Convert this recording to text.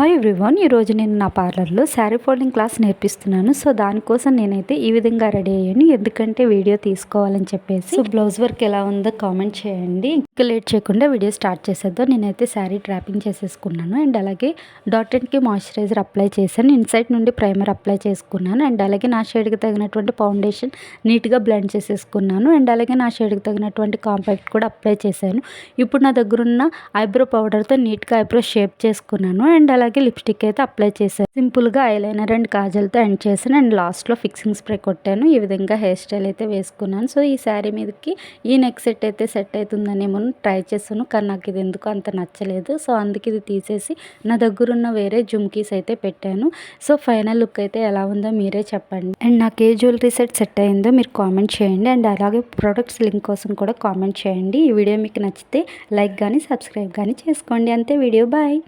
Hi everyone, ఈరోజు నేను నా పార్లర్లో శారీ ఫోల్డింగ్ క్లాస్ నేర్పిస్తున్నాను. సో దానికోసం నేనైతే ఈ విధంగా రెడీ అయ్యాను, ఎందుకంటే వీడియో తీసుకోవాలని చెప్పేసి. సో బ్లౌజ్ వర్క్ ఎలా ఉందో కామెంట్ చేయండి. ఇంకా లేట్ చేయకుండా వీడియో స్టార్ట్ చేసేద్దాం. నేనైతే శారీ ట్రాపింగ్ చేసేసుకున్నాను అండ్ అలాగే డాట్ అండ్కి మాయిశ్చరైజర్ అప్లై చేశాను. ఇన్సైడ్ నుండి ప్రైమర్ అప్లై చేసుకున్నాను అండ్ అలాగే నా షేడ్కి తగినటువంటి ఫౌండేషన్ నీట్గా బ్లెండ్ చేసేసుకున్నాను అండ్ అలాగే నా షేడ్కి తగినటువంటి కాంపాక్ట్ కూడా అప్లై చేశాను. ఇప్పుడు నా దగ్గర ఉన్న ఐబ్రో పౌడర్తో నీట్గా ఐబ్రో షేప్ చేసుకున్నాను అండ్ అలాగే లిప్స్టిక్ అయితే అప్లై చేశాను. సింపుల్గా ఐలైనర్ అండ్ కాజల్తో ఎండ్ చేశాను అండ్ లాస్ట్లో ఫిక్సింగ్ స్ప్రే కొట్టాను. ఈ విధంగా హెయిర్ స్టైల్ అయితే వేసుకున్నాను. సో ఈ శారీ మీదకి ఈ నెక్ సెట్ అయితే సెట్ అవుతుందనేమో ట్రై చేస్తాను, కానీ నాకు ఇది ఎందుకు అంత నచ్చలేదు. సో అందుకే ఇది తీసేసి నా దగ్గర ఉన్న వేరే జుమ్కీస్ అయితే పెట్టాను. సో ఫైనల్ లుక్ అయితే ఎలా ఉందో మీరే చెప్పండి అండ్ నాకు ఏ జ్యువెలరీ సెట్ అయిందో మీరు కామెంట్ చేయండి అండ్ అలాగే ప్రొడక్ట్స్ లింక్ కోసం కూడా కామెంట్ చేయండి. ఈ వీడియో మీకు నచ్చితే లైక్ కానీ సబ్స్క్రైబ్ కానీ చేసుకోండి. అంతే, వీడియో బాయ్.